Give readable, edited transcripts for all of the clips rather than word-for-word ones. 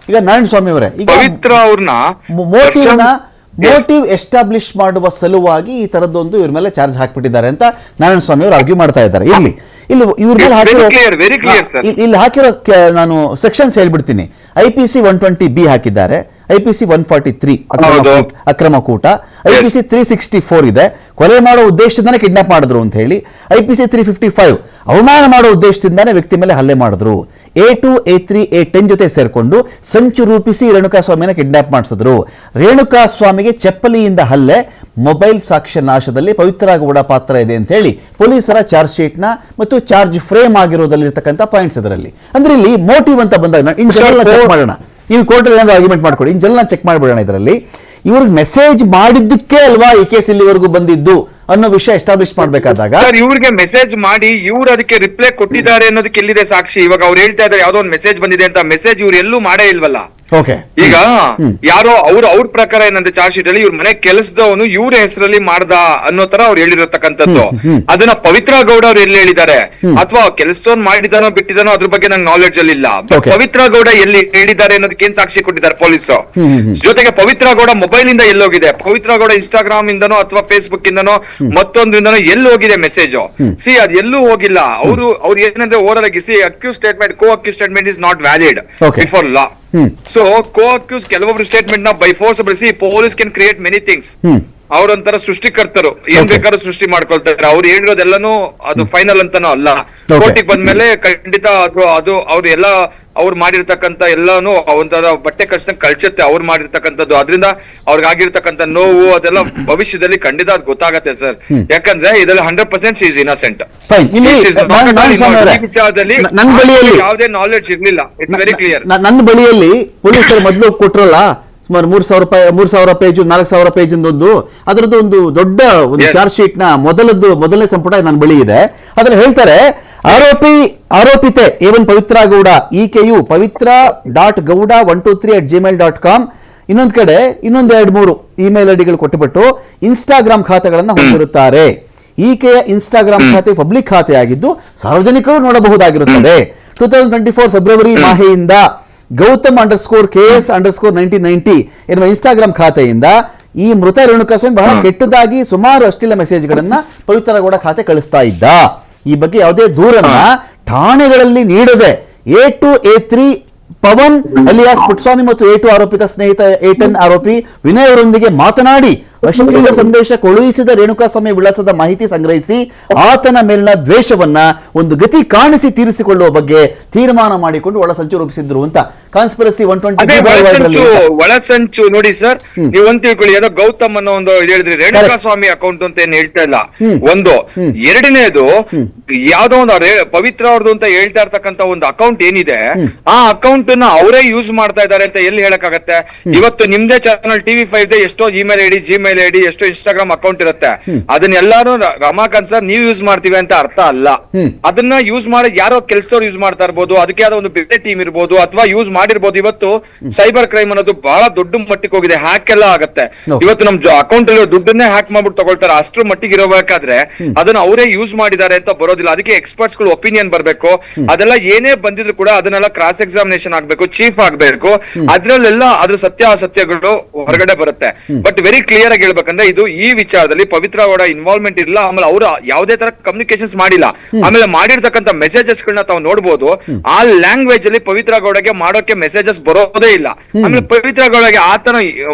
ಈಗ ನಾರಾಯಣ ಸ್ವಾಮಿ ಅವರೇ, ಈಗ ಪವಿತ್ರ ಅವ್ರನ್ನ ಮೋಟಿವ್ ಎಸ್ಟಾಬ್ಲಿಷ್ ಮಾಡುವ ಸಲುವಾಗಿ ಈ ತರದೊಂದು ಇವ್ರ ಮೇಲೆ ಚಾರ್ಜ್ ಹಾಕ್ಬಿಟ್ಟಿದ್ದಾರೆ ಅಂತ ನಾರಾಯಣ ಸ್ವಾಮಿ ಅವರು ಆರ್ಗ್ಯೂ ಮಾಡ್ತಾ ಇದ್ದಾರೆ. ಇಲ್ಲಿ ಇವ್ರ ಮೇಲೆ ಹಾಕಿರೋ ನಾನು ಸೆಕ್ಷನ್ಸ್ ಹೇಳ್ಬಿಡ್ತೀನಿ. IPC 120B ಹಾಕಿದ್ದಾರೆ, IPC 143 ಅಕ್ರಮ ಕೂಟ, IPC 364 ಇದೆ, ಕೊಲೆ ಮಾಡೋ ಉದ್ದೇಶದಿಂದಾನೆ ಕಿಡ್ನಾಪ್ ಮಾಡಿದ್ರು ಅಂತ ಹೇಳಿ, IPC 355 ಅವಮಾನ ಮಾಡೋ ಉದ್ದೇಶದಿಂದಾನೆ ವ್ಯಕ್ತಿ ಮೇಲೆ ಹಲ್ಲೆ ಮಾಡಿದ್ರು, A2, A3, A10 ಜೊತೆ ಸೇರ್ಕೊಂಡು ಸಂಚು ರೂಪಿಸಿ ರೇಣುಕಾಸ್ವಾಮಿನ ಕಿಡ್ನಾಪ್ ಮಾಡಿಸಿದ್ರು, ರೇಣುಕಾಸ್ವಾಮಿಗೆ ಚಪ್ಪಲಿಯಿಂದ ಹಲ್ಲೆ, ಮೊಬೈಲ್ ಸಾಕ್ಷ್ಯ ನಾಶದಲ್ಲಿ ಪವಿತ್ರ ಗೌಡ ಪಾತ್ರ ಇದೆ ಅಂತ ಹೇಳಿ ಪೊಲೀಸರ ಚಾರ್ಜ್ ಶೀಟ್ ನ ಮತ್ತು ಚಾರ್ಜ್ ಫ್ರೇಮ್ ಆಗಿರೋದಲ್ಲಿರ್ತಕ್ಕಂಥ ಪಾಯಿಂಟ್ಸ್ ಇದರಲ್ಲಿ. ಅಂದ್ರೆ ಇಲ್ಲಿ ಮೋಟಿವ್ ಅಂತ ಬಂದಾಗ ಇನ್ ಜನರಲ್ ಚೆಕ್ ಮಾಡೋಣ, ನೀವು ಕೋರ್ಟಲ್ಲಿ ಏನಾದ್ರು ಆರ್ಗ್ಯುಮೆಂಟ್ ಮಾಡ್ಕೊಳ್ಳಿ, ಇನ್ ಜನರಲ್ ಚೆಕ್ ಮಾಡಿಬಿಡೋಣ. ಇದರಲ್ಲಿ ಇವ್ರಿಗೆ ಮೆಸೇಜ್ ಮಾಡಿದ್ದಕ್ಕೆ ಅಲ್ವಾ ಈ ಕೇಸ್ ಇಲ್ಲಿವರೆಗೂ ಬಂದಿದ್ದು ಅನ್ನೋ ವಿಷಯ ಎಸ್ಟಾಬ್ಲಿಷ್ ಮಾಡ್ಬೇಕಾದಾಗ ಇವ್ರಿಗೆ ಮೆಸೇಜ್ ಮಾಡಿ ಇವ್ರು ಅದಕ್ಕೆ ರಿಪ್ಲೈ ಕೊಟ್ಟಿದ್ದಾರೆ ಅನ್ನೋದಕ್ಕೆ ಎಲ್ಲಿದೆ ಸಾಕ್ಷಿ? ಇವಾಗ ಅವ್ರು ಹೇಳ್ತಾ ಇದ್ದಾರೆ ಯಾವ್ದೋ ಒಂದು ಮೆಸೇಜ್ ಬಂದಿದೆ ಅಂತ, ಮೆಸೇಜ್ ಇವ್ರು ಎಲ್ಲೂ ಮಾಡೇ ಇಲ್ವಲ್ಲ. ಈಗ ಯಾರೋ ಅವ್ರ ಪ್ರಕಾರ ಏನಂತ ಚಾರ್ಜ್ ಶೀಟ್ ಅಲ್ಲಿ ಇವ್ರ ಮನೆ ಕೆಲಸದವನು ಇವ್ರ ಹೆಸರಲ್ಲಿ ಮಾಡ್ದ ಅನ್ನೋ ತರ ಅವ್ರು ಹೇಳಿರತಕ್ಕಂಥದ್ದು. ಅದನ್ನ ಪವಿತ್ರ ಗೌಡ ಅವ್ರು ಎಲ್ಲಿ ಹೇಳಿದ್ದಾರೆ, ಅಥವಾ ಕೆಲಸದವನ್ ಮಾಡಿದಾನೋ ಬಿಟ್ಟಿದಾನೋ ಅದ್ರ ಬಗ್ಗೆ ನಂಗೆ ನಾಲೆಡ್ಜ್ ಅಲ್ಲಿ ಇಲ್ಲ. ಪವಿತ್ರ ಗೌಡ ಎಲ್ಲಿ ಹೇಳಿದ್ದಾರೆ ಅನ್ನೋದಕ್ಕೆ ಏನ್ ಸಾಕ್ಷಿ ಕೊಟ್ಟಿದ್ದಾರೆ ಪೊಲೀಸು? ಜೊತೆಗೆ ಪವಿತ್ರ ಗೌಡ ಮೊಬೈಲ್ ಇಂದ ಎಲ್ಲೋಗಿದೆ, ಪವಿತ್ರ ಗೌಡ ಇನ್ಸ್ಟಾಗ್ರಾಮ್ ಇಂದನೋ ಅಥವಾ ಫೇಸ್ಬುಕ್ ಇಂದನೋ ಮತ್ತೊಂದ್ರಿಂದನೋ ಎಲ್ಲಿ ಹೋಗಿದೆ ಮೆಸೇಜ್? ಅದ್ ಎಲ್ಲೂ ಹೋಗಿಲ್ಲ. ಅವ್ರು ಏನಂದ್ರೆ ಓವರ್ ಆಗಿ accused statement, co accused statement is not valid before law. So co accused ಕೆಲವೊಬ್ರು ಸ್ಟೇಟ್ಮೆಂಟ್ ನ ಬೈ ಫೋರ್ಸ್ ಬಳಸಿ police can create many things. ಅವ್ರೊಂಥರ ಸೃಷ್ಟಿಕರ್ತರು, ಏನ್ ಬೇಕಾದ್ರೂ ಸೃಷ್ಟಿ ಮಾಡ್ಕೊಳ್ತಾರೆ. ಅವ್ರು ಹೇಳಿರೋದೆಲ್ಲಾನು ಅದು ಫೈನಲ್ ಅಂತಾನೂ ಅಲ್ಲ. ಕೋರ್ಟಿಗೆ ಬಂದ್ಮೇಲೆ ಖಂಡಿತ ಅದು ಅವ್ರು ಮಾಡಿರ್ತಕ್ಕಂಥ ಎಲ್ಲಾನು ಒಂಥರ ಬಟ್ಟೆ ಕಷ್ಟ ಕಳ್ಚುತ್ತೆ ಅವ್ರು ಮಾಡಿರ್ತಕ್ಕಂಥದ್ದು. ಅದರಿಂದ ಅವ್ರಿಗಾಗಿರ್ತಕ್ಕಂಥ ನೋವು ಅದೆಲ್ಲ ಭವಿಷ್ಯದಲ್ಲಿ ಖಂಡಿತ ಅದು ಗೊತ್ತಾಗತ್ತೆ ಸರ್. ಯಾಕಂದ್ರೆ ಇದೆಲ್ಲ 100% ಈಸ್ ಇನ್ನಸೆಂಟ್. ವಿಚಾರದಲ್ಲಿ ಯಾವುದೇ ನಾಲೆಡ್ಜ್ ಇರ್ಲಿಲ್ಲ. It's very clear. ನನ್ನ ಬಳಿಯಲ್ಲಿ ಪೊಲೀಸರು ಮೊದಲು ಕೊಟ್ರಲ್ಲ ಸುಮಾರು 3,000 ಪೇಜ್ 4,000 ಪೇಜ್ ಒಂದು ಅದರದ್ದು ಒಂದು ದೊಡ್ಡ ಒಂದು ಚಾರ್ಜ್ ಶೀಟ್ ನ ಮೊದಲನೇ ಸಂಪುಟ ನನ್ನ ಬಳಿ ಇದೆ. ಅದ್ರಲ್ಲಿ ಹೇಳ್ತಾರೆ ಆರೋಪಿತೆ ಏವನ್ ಪವಿತ್ರ ಗೌಡ ಈಕೆಯು pavitra.gauda123@gmail.com ಇನ್ನೊಂದ್ ಕಡೆ ಇನ್ನೊಂದ್ 2-3 ಇಮೇಲ್ ಐಡಿಗಳು ಕೊಟ್ಟುಬಿಟ್ಟು ಇನ್ಸ್ಟಾಗ್ರಾಮ್ ಖಾತೆಗಳನ್ನು ಹೊಂದಿರುತ್ತಾರೆ. ಈಕೆಯ ಇನ್ಸ್ಟಾಗ್ರಾಮ್ ಖಾತೆ ಪಬ್ಲಿಕ್ ಖಾತೆ ಆಗಿದ್ದು ಸಾರ್ವಜನಿಕರು ನೋಡಬಹುದಾಗಿರುತ್ತದೆ. 2024 ಫೆಬ್ರವರಿ ಮಾಹೆಯಿಂದ Gautam_KS_1990 ಎನ್ನುವ ಇನ್ಸ್ಟಾಗ್ರಾಮ್ ಖಾತೆಯಿಂದ ಈ ಮೃತ ರೇಣುಕಾಸ್ವಾಮಿ ಬಹಳ ಕೆಟ್ಟದಾಗಿ ಸುಮಾರು ಅಶ್ಲೀಲ ಮೆಸೇಜ್ಗಳನ್ನ ಪವಿತ್ರ ಗೌಡ ಖಾತೆ ಕಳಿಸ್ತಾ ಇದ್ದ. ಈ ಬಗ್ಗೆ ಯಾವುದೇ ದೂರನ್ನ ಠಾಣೆಗಳಲ್ಲಿ ನೀಡದೆ A2, A3 Pavan alias Puttaswamy ಮತ್ತು A2 ಆರೋಪಿತ ಸ್ನೇಹಿತ A10 ಆರೋಪಿ ವಿನಯ್ ಅವರೊಂದಿಗೆ ಮಾತನಾಡಿ ಅಶ್ಲೀಲ ಸಂದೇಶ ಕಳುಹಿಸಿದ ರೇಣುಕಾಸ್ವಾಮಿ ವಿಳಾಸದ ಮಾಹಿತಿ ಸಂಗ್ರಹಿಸಿ ಆತನ ಮೇಲಿನ ದ್ವೇಷವನ್ನ ಒಂದು ಗತಿ ಕಾಣಿಸಿ ತೀರಿಸಿಕೊಳ್ಳುವ ಬಗ್ಗೆ ತೀರ್ಮಾನ ಮಾಡಿಕೊಂಡು ಒಳಸಂಚು ರೂಪಿಸಿದ್ರು ಅಂತ ಕಾನ್ಸ್ಪಿರಸಿ 120 ಒಳಸಂಚು ನೋಡಿ ಸರ್. ನೀವು ಒಂದ್ ತಿಳ್ಕೊಳ್ಳಿ, ಏನೋ ಗೌತಮ್ ಅನ್ನೋ ಒಂದು ಹೇಳಿದ್ರಿ ರೇಣುಕಾಸ್ವಾಮಿ ಅಕೌಂಟ್ ಅಂತ ಏನ್ ಹೇಳ್ತಾ ಇಲ್ಲ. ಒಂದು ಎರಡನೇದು ಯಾವ್ದೋ ಒಂದು ಪವಿತ್ರ ಅವ್ರದ್ದು ಅಂತ ಹೇಳ್ತಾ ಇರ್ತಕ್ಕಂತ ಒಂದು ಅಕೌಂಟ್ ಏನಿದೆ ಆ ಅಕೌಂಟ್ ನ ಅವರೇ ಯೂಸ್ ಮಾಡ್ತಾ ಇದ್ದಾರೆ ಅಂತ ಎಲ್ಲಿ ಹೇಳಕ್ಕಾಗತ್ತೆ? ಇವತ್ತು ನಿಮ್ದೇ ಚಾನಲ್ TV5 ಎಷ್ಟೋ ಜಿಮೇಲ್ ಐಡಿ ಎಷ್ಟೋ ಇನ್ಸ್ಟಾಗ್ರಾಮ್ ಅಕೌಂಟ್ ಇರುತ್ತೆ. ಅದನ್ನೆಲ್ಲಾರು ರಮಾಕಾಂತ್ ಸರ್ ನೀವು ಯೂಸ್ ಮಾಡ್ತೀವಿ ಅಂತ ಅರ್ಥ ಅಲ್ಲ. ಅದನ್ನ ಯೂಸ್ ಮಾಡಿ ಯಾರೋ ಕೆಲಸದವ್ರು ಯೂಸ್ ಮಾಡ್ತಾ ಇರ್ಬೋದು, ಅದಕ್ಕೆ ಆದ ಒಂದು ಬೇರೆ ಟೀಮ್ ಇರ್ಬೋದು ಅಥವಾ ಯೂಸ್ ಮಾಡಿರ್ಬೋದು. ಇವತ್ತು ಸೈಬರ್ ಕ್ರೈಮ್ ಅನ್ನೋದು ಬಹಳ ದೊಡ್ಡ ಮಟ್ಟಿಗೆ ಹೋಗಿದೆ. ಹ್ಯಾಕ್ ಎಲ್ಲ ಆಗತ್ತೆ. ಇವತ್ತು ನಮ್ ಅಕೌಂಟ್ ಅಲ್ಲಿ ದುಡ್ಡನ್ನೇ ಹ್ಯಾಕ್ ಮಾಡ್ಬಿಟ್ಟು ತಗೊಳ್ತಾರೆ. ಅಷ್ಟ್ರ ಮಟ್ಟಿಗೆ ಇರಬೇಕಾದ್ರೆ ಅದನ್ನ ಅವರೇ ಯೂಸ್ ಮಾಡಿದ್ದಾರೆ ಅಂತ ಬರೋದಿಲ್ಲ. ಅದಕ್ಕೆ ಎಕ್ಸ್ಪರ್ಟ್ಸ್ ಗಳು ಒಪಿನಿಯನ್ ಬರ್ಬೇಕು. ಅದೆಲ್ಲ ಏನೇ ಬಂದಿದ್ರು ಕೂಡ ಅದನ್ನೆಲ್ಲ ಕ್ರಾಸ್ ಎಕ್ಸಾಮಿನೇಷನ್ ಆಗ್ಬೇಕು, ಚೀಫ್ ಆಗ್ಬೇಕು. ಅದ್ರಲ್ಲೆಲ್ಲ ಅದ್ರ ಸತ್ಯಾಸತ್ಯಗಳು ಹೊರಗಡೆ ಬರುತ್ತೆ. ಬಟ್ ವೆರಿ ಕ್ಲಿಯರ್ ಆಗಿ ಹೇಳ್ಬೇಕಂದ್ರೆ ಇದು ಈ ವಿಚಾರದಲ್ಲಿ ಪವಿತ್ರ ಗೌಡ ಇನ್ವಾಲ್ವ್ಮೆಂಟ್ ಇಲ್ಲ. ಆಮೇಲೆ ಅವರು ಯಾವುದೇ ತರ ಕಮ್ಯುನಿಕೇಶನ್ಸ್ ಮಾಡಿಲ್ಲ. ಆಮೇಲೆ ಮಾಡಿರ್ತಕ್ಕಂಥ ಮೆಸೇಜಸ್ ಗಳನ್ನ ತಾವು ನೋಡ್ಬೋದು. ಆ ಲ್ಯಾಂಗ್ವೇಜ್ ಅಲ್ಲಿ ಪವಿತ್ರ ಗೌಡಗೆ ಮಾಡೋಕೆ ಮೆಸೇಜಸ್ ಬರೋದೇ ಇಲ್ಲ. ಆಮೇಲೆ ಪವಿತ್ರ ಗೌಡಗೆ ಆತನ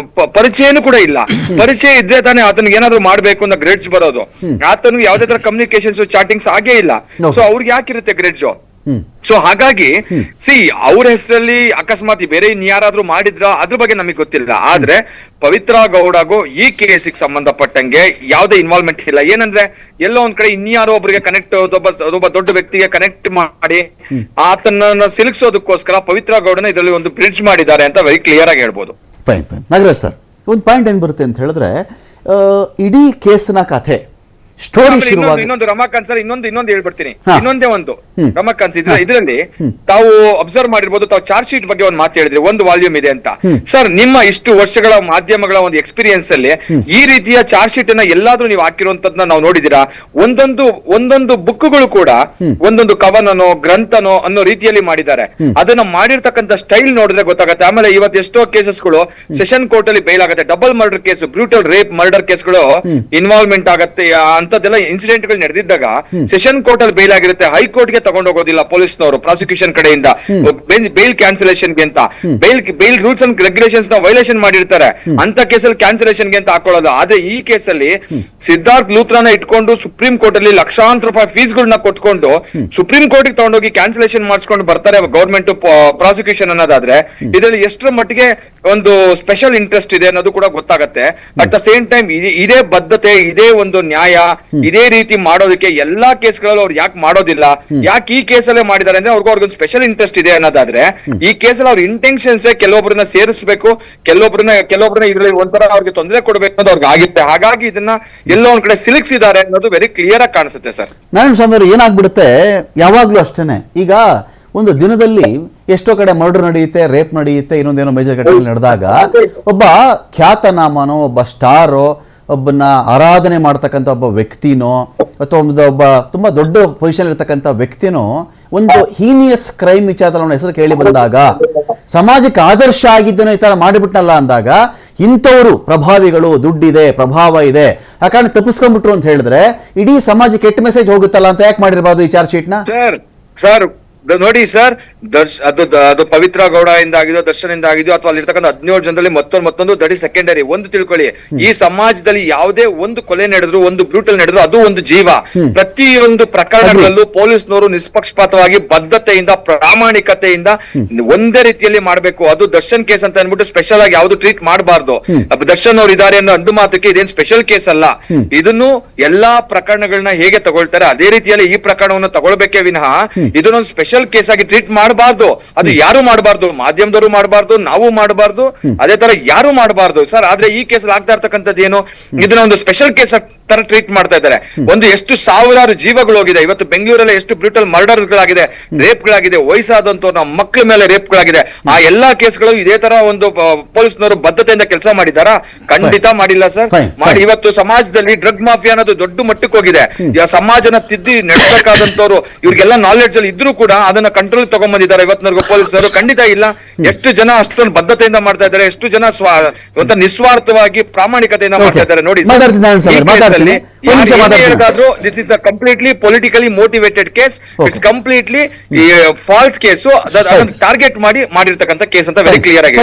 ಪರಿಚಯನೂ ಕೂಡ ಇಲ್ಲ. ಪರಿಚಯ ಇದ್ರೆ ತಾನೇ ಆತನಿಗೆ ಏನಾದ್ರು ಮಾಡ್ಬೇಕು ಅನ್ನೋ ಗ್ರೇಡ್ಸ್ ಬರೋದು. ಆತನಿಗೆ ಯಾವುದೇ ತರ ಕಮ್ಯುನಿಕೇಶನ್ಸ್ ಚಾಟಿಂಗ್ಸ್ ಆಗೇ ಇಲ್ಲ. ಸೊ ಅವ್ರಿಗೆ ಯಾಕಿರುತ್ತೆ ಗ್ರೇಡ್ಸ್? ಸೊ ಹಾಗಾಗಿ ಅವ್ರ ಹೆಸರಲ್ಲಿ ಅಕಸ್ಮಾತ್ ಬೇರೆ ಇನ್ಯಾರಾದ್ರೂ ಮಾಡಿದ್ರ ಅದ್ರ ಬಗ್ಗೆ ನಮಗೆ ಗೊತ್ತಿಲ್ಲ. ಆದ್ರೆ ಪವಿತ್ರ ಗೌಡಗೂ ಈ ಕೇಸಿಗೆ ಸಂಬಂಧಪಟ್ಟಂಗೆ ಯಾವುದೇ ಇನ್ವಾಲ್ವ್ಮೆಂಟ್ ಇಲ್ಲ. ಏನಂದ್ರೆ ಎಲ್ಲೋ ಒಂದ್ ಕಡೆ ಇನ್ಯಾರೋ ಒಬ್ಬರಿಗೆ ಕನೆಕ್ಟ್ ಒಬ್ಬ ದೊಡ್ಡ ವ್ಯಕ್ತಿಗೆ ಕನೆಕ್ಟ್ ಮಾಡಿ ಆತನ ಸಿಲುಕಿಸೋದಕ್ಕೋಸ್ಕರ ಪವಿತ್ರ ಗೌಡನ ಇದರಲ್ಲಿ ಒಂದು ಬ್ರಿಡ್ಜ್ ಮಾಡಿದ್ದಾರೆ ಅಂತ ವೆರಿ ಕ್ಲಿಯರ್ ಆಗಿ ಹೇಳ್ಬೋದು. ಫೈನ್ ನಾಗರಾಜ್ ಸರ್, ಒಂದು ಪಾಯಿಂಟ್ ಏನ್ ಬರುತ್ತೆ ಅಂತ ಹೇಳಿದ್ರೆ ಇಡೀ ಕೇಸ್ನ ಕಥೆ ಸ್ಟೋರಿ ಶುರುವಾಗಿ ಇನ್ನೊಂದು ರಮಾಕಾಂತ್ ಸರ್ ಇನ್ನೊಂದು ಹೇಳ್ಬಿಡ್ತೀನಿ. ಹಾ. ಇನ್ನೊಂದೇ ಒಂದು ರಮಾಕಾಂತ್ ಇದರಲ್ಲಿ ತಾವು ಅಬ್ಸರ್ವ್ ಮಾಡಿರ್ಬೋದು, ತಾವು ಚಾರ್ಜ್ ಶೀಟ್ ಬಗ್ಗೆ ಒಂದು ಮಾತು ಹೇಳಿದ್ರಿ, ಒಂದು ವಾಲ್ಯೂಮ್ ಇದೆ ಅಂತ. ಸರ್, ನಿಮ್ಮ ಇಷ್ಟು ವರ್ಷಗಳ ಮಾಧ್ಯಮಗಳ ಒಂದು ಎಕ್ಸ್ಪೀರಿಯನ್ಸ್ ಅಲ್ಲಿ ಈ ರೀತಿಯ ಚಾರ್ಜ್ ಶೀಟ್ ಅನ್ನ ಎಲ್ಲಾದ್ರೂ ನೀವು ಹಾಕಿರುವಂತದ್ನ ನಾವು ನೋಡಿದಿರಾ? ಒಂದೊಂದು ಬುಕ್ಗಳು ಕೂಡ ಒಂದೊಂದು ಕವನನೋ ಗ್ರಂಥನೋ ಅನ್ನೋ ರೀತಿಯಲ್ಲಿ ಮಾಡಿದ್ದಾರೆ. ಅದನ್ನ ಮಾಡಿರ್ತಕ್ಕಂಥ ಸ್ಟೈಲ್ ನೋಡಿದ್ರೆ ಗೊತ್ತಾಗುತ್ತೆ. ಆಮೇಲೆ ಇವತ್ತು ಎಷ್ಟೋ ಕೇಸಸ್ಗಳು ಸೆಷನ್ ಕೋರ್ಟ್ ಅಲ್ಲಿ ಬೈಲ್ ಆಗುತ್ತೆ. Double murder case, brutal rape murder ಕೇಸ್ಗಳು ಇನ್ವಾಲ್ವ್ಮೆಂಟ್ ಆಗುತ್ತೆ. ಅಂತದೆಲ್ಲ ಇನ್ಸಿಡೆಂಟ್ ಗಳು ನಡೆದಿದ್ದಾಗ ಸೆಷನ್ ಕೋರ್ಟ್ ಅಲ್ಲಿ ಬೈಲ್ ಆಗಿರುತ್ತೆ, ಹೈಕೋರ್ಟ್ ಗೆ ತಗೊಂಡೋಗೋದಿಲ್ಲ ಪೊಲೀಸ್ನವರು ಪ್ರಾಸಿಕ್ಯೂಷನ್ ಕಡೆಯಿಂದ ಬೇಲ್ ಕ್ಯಾನ್ಸಲೇಷನ್ ಗೆ ಅಂತ. ಬೇಲ್ ರೂಲ್ಸ್ ಅಂಡ್ ರೆಗ್ಯುಲೇಷನ್ಸ್ ನ ವೈಲೇಷನ್ ಮಾಡಿರ್ತಾರೆ, ಅಂತ ಕೇಸಲ್ಲಿ ಕ್ಯಾನ್ಸಲೇಷನ್ ಗೆ ಅಂತ ಹಾಕೊಳ್ಳೋದು. ಆದ್ರೆ ಈ ಕೇಸಲ್ಲಿ ಸಿದ್ಧಾರ್ಥ್ ಲೂಥ್ರಾನ ಇಟ್ಕೊಂಡು ಸುಪ್ರೀಂ ಕೋರ್ಟ್ ಅಲ್ಲಿ ಲಕ್ಷಾಂತರ ರೂಪಾಯಿ ಫೀಸ್ ಗಳನ್ನ ಕೊಟ್ಕೊಂಡು ಸುಪ್ರೀಂ ಕೋರ್ಟ್ ಗೆ ತಗೊಂಡೋಗಿ ಕ್ಯಾನ್ಸಲೇಷನ್ ಮಾಡಿಸ್ಕೊಂಡು ಬರ್ತಾರೆ ಗವರ್ಮೆಂಟ್ ಪ್ರಾಸಿಕ್ಯೂಷನ್ ಅನ್ನೋದಾದ್ರೆ ಇದರಲ್ಲಿ ಎಷ್ಟರ ಮಟ್ಟಿಗೆ ಒಂದು ಸ್ಪೆಷಲ್ ಇಂಟ್ರೆಸ್ಟ್ ಇದೆ ಅನ್ನೋದು ಕೂಡ ಗೊತ್ತಾಗತ್ತೆ. ಅಟ್ ದ ಸೇಮ್ ಟೈಮ್ ಇದೇ ಬದ್ಧತೆ, ಇದೇ ಒಂದು ನ್ಯಾಯ, ಇದೇ ರೀತಿ ಮಾಡೋದಕ್ಕೆ ಎಲ್ಲಾ ಕೇಸ್ಗಳಲ್ಲೂ ಅವ್ರು ಯಾಕೆ ಮಾಡೋದಿಲ್ಲ, ಯಾಕೆ ಈ ಕೇಸಲ್ಲೇ ಮಾಡಿದ್ದಾರೆ ಅಂದ್ರೆ ಅವ್ರಿಗೊಂದು ಸ್ಪೆಷಲ್ ಇಂಟ್ರೆಸ್ಟ್ ಇದೆ ಅನ್ನೋದಾದ್ರೆ ಈ ಕೇಸಲ್ಲಿ ಅವ್ರ ಇಂಟೆನ್ಷನ್ಸ್ ನಾರಾಯಣಸ್ವಾಮಿ ಸೇರಿಸಬೇಕು, ಕೆಲವೊಬ್ಬರನ್ನ ಇದ್ರಲ್ಲಿ ಒಂಥರ ಅವ್ರಿಗೆ ತೊಂದರೆ ಕೊಡಬೇಕು ಅನ್ನೋದು ಅವ್ರಿಗೆ ಆಗಿತ್ತೆ. ಹಾಗಾಗಿ ಇದನ್ನ ಎಲ್ಲೋ ಒಂದ್ ಕಡೆ ಸಿಲುಕಿಸಿದ್ದಾರೆ ಅನ್ನೋದು ವೆರಿ ಕ್ಲಿಯರ್ ಆಗಿ ಕಾಣಿಸುತ್ತೆ ಸರ್. ನಾರಾಯಣಸ್ವಾಮಿ ಅವರು ಏನಾಗ್ಬಿಡುತ್ತೆ, ಯಾವಾಗ್ಲೂ ಅಷ್ಟೇನೆ. ಈಗ ಒಂದು ದಿನದಲ್ಲಿ ಎಷ್ಟೋ ಕಡೆ ಮರ್ಡರ್ ನಡೆಯುತ್ತೆ, ರೇಪ್ ನಡೆಯುತ್ತೆ, ಇನ್ನೊಂದೇನೋ ಮೇಜರ್ ಘಟನೆ ನಡೆದಾಗ ಒಬ್ಬ ಖ್ಯಾತನಾಮನೋ, ಒಬ್ಬ ಸ್ಟಾರೋ, ಒಬ್ಬನ ಆರಾಧನೆ ಮಾಡ್ತಕ್ಕಂಥ ಒಬ್ಬ ವ್ಯಕ್ತಿನೋ ಅಥವಾ ಒಬ್ಬ ತುಂಬಾ ದೊಡ್ಡ ಪೊಸಿಷನ್ ಇರ್ತಕ್ಕಂಥ ವ್ಯಕ್ತಿನೋ ಒಂದು ಹೀನಿಯಸ್ ಕ್ರೈಮ್ ವಿಚಾರದಲ್ಲಿ ಅವನ ಹೆಸರು ಕೇಳಿ ಬಂದಾಗ, ಸಮಾಜಕ್ಕೆ ಆದರ್ಶ ಆಗಿದ್ದನೋ ಈ ತರ ಮಾಡಿಬಿಟ್ಟಲ್ಲ ಅಂದಾಗ ಇಂಥವರು ಪ್ರಭಾವಿಗಳು, ದುಡ್ಡಿದೆ, ಪ್ರಭಾವ ಇದೆ, ಆ ಕಾರಣ ತಪ್ಪಿಸ್ಕೊಂಡ್ಬಿಟ್ರು ಅಂತ ಹೇಳಿದ್ರೆ ಇಡೀ ಸಮಾಜಕ್ಕೆ ಕೆಟ್ಟ ಮೆಸೇಜ್ ಹೋಗುತ್ತಲ್ಲ ಅಂತ ಯಾಕೆ ಮಾಡಿರ್ಬಾರ್ದು ಈ ಚಾರ್ಜ್ ಶೀಟ್ ನ? ಸರ್ ನೋಡಿ ಸರ್, ಅದು ಪವಿತ್ರ ಗೌಡ ಇಂದ ಆಗಿದೋ, ದರ್ಶನ್ ಇಂದ ಆಗಿದೋ, ಅಥವಾ ಅಲ್ಲಿರ್ತಕ್ಕಂಥ 17 ಜನದಲ್ಲಿ ಮತ್ತೊಂದು ದಟ್ ಇಸ್ ಸೆಕೆಂಡರಿ. ಒಂದು ತಿಳ್ಕೊಳ್ಳಿ, ಈ ಸಮಾಜದಲ್ಲಿ ಯಾವುದೇ ಒಂದು ಕೊಲೆ ನಡೆದ್ರು, ಒಂದು ಬ್ರೂಟಲ್ ನಡೆದ್ರು, ಅದು ಒಂದು ಜೀವ. ಪ್ರತಿಯೊಂದು ಪ್ರಕರಣಗಳಲ್ಲೂ ಪೊಲೀಸ್ನವರು ನಿಷ್ಪಕ್ಷಪಾತವಾಗಿ, ಬದ್ಧತೆಯಿಂದ, ಪ್ರಾಮಾಣಿಕತೆಯಿಂದ ಒಂದೇ ರೀತಿಯಲ್ಲಿ ಮಾಡಬೇಕು. ಅದು ದರ್ಶನ್ ಕೇಸ್ ಅಂತ ಅನ್ಬಿಟ್ಟು ಸ್ಪೆಷಲ್ ಆಗಿ ಯಾವ್ದು ಟ್ರೀಟ್ ಮಾಡಬಾರ್ದು. ದರ್ಶನ್ ಅವ್ರು ಇದಾರೆ ಅನ್ನೋ ಅಂದು ಮಾತಕ್ಕೆ ಇದೇನ್ ಸ್ಪೆಷಲ್ ಕೇಸ್ ಅಲ್ಲ. ಇದನ್ನು ಎಲ್ಲಾ ಪ್ರಕರಣಗಳನ್ನ ಹೇಗೆ ತಗೊಳ್ತಾರೆ ಅದೇ ರೀತಿಯಲ್ಲಿ ಈ ಪ್ರಕರಣವನ್ನು ತಗೊಳ್ಬೇಕೇ ವಿನಃ ಇದನ್ನೊಂದು ಸ್ಪೆಷಲ್ ಕೇಸ್ ಆಗಿ ಟ್ರೀಟ್ ಮಾಡಬಾರ್ದು. ಅದು ಯಾರು ಮಾಡಬಾರ್ದು, ಮಾಧ್ಯಮದವರು ಮಾಡಬಾರ್ದು, ನಾವು ಮಾಡಬಾರ್ದು, ಅದೇ ತರ ಯಾರು ಮಾಡಬಾರ್ದು ಸರ್. ಆದ್ರೆ ಈ ಕೇಸ್ ಆಗ್ತಾ ಇರ್ತಕ್ಕಂಥದ್ದು ಏನು, ಇದನ್ನ ಒಂದು ಸ್ಪೆಷಲ್ ಕೇಸ್ ತರ ಟ್ರೀಟ್ ಮಾಡ್ತಾ ಇದ್ದಾರೆ. ಒಂದು ಎಷ್ಟು ಸಾವಿರಾರು ಜೀವಗಳು ಹೋಗಿದೆ. ಇವತ್ತು ಬೆಂಗಳೂರಲ್ಲಿ ಎಷ್ಟು ಬ್ರೂಟಲ್ ಮರ್ಡರ್ ಗಳಾಗಿದೆ, ರೇಪ್ ಗಳಾಗಿದೆ, ವಯಸ್ಸಾದಂತವ್ರು ನಮ್ಮ ಮಕ್ಕಳ ಮೇಲೆ ರೇಪ್ ಗಳಾಗಿದೆ. ಆ ಎಲ್ಲಾ ಕೇಸ್ಗಳು ಇದೇ ತರ ಒಂದು ಪೊಲೀಸ್ನವರು ಬದ್ಧತೆಯಿಂದ ಕೆಲಸ ಮಾಡಿದಾರಾ? ಖಂಡಿತ ಮಾಡಿಲ್ಲ ಸರ್. ಮಾಡಿ ಇವತ್ತು ಸಮಾಜದಲ್ಲಿ ಡ್ರಗ್ ಮಾಫಿಯಾ ಅನ್ನೋದು ದೊಡ್ಡ ಮಟ್ಟಕ್ಕೆ ಹೋಗಿದೆ. ಸಮಾಜನ ತಿದ್ದಿ ನಡೆಸಬೇಕಾದಂತವ್ರು ಇವ್ರಿಗೆಲ್ಲ ನಾಲೆಡ್ಜ್ ಅಲ್ಲಿ ಇದ್ರೂ ಕೂಡ ಅದನ್ನ ಕಂಟ್ರೋಲ್ ತಗೊಂಡ್ಬಂದಿದ್ದಾರೆ ಇವತ್ತಿನವರೆಗೂ ಪೊಲೀಸರು? ಖಂಡಿತ ಇಲ್ಲ. ಎಷ್ಟು ಜನ ಅಷ್ಟೊಂದು ಬದ್ಧತೆಯಿಂದ ಮಾಡ್ತಾ ಇದ್ದಾರೆ, ಎಷ್ಟು ಜನ ನಿಸ್ವಾರ್ಥವಾಗಿ ಪ್ರಾಮಾಣಿಕತೆಯಿಂದ ಮಾಡ್ತಾ ಇದ್ದಾರೆ ನೋಡಿ. This is a completely politically motivated case. It's completely false case. ಅದನ್ನು ಟಾರ್ಗೆಟ್ ಮಾಡಿರ್ತಕ್ಕಂಥ ಕೇಸ್ ಅಂತ ವೆರಿ ಕ್ಲಿಯರ್ ಆಗಿ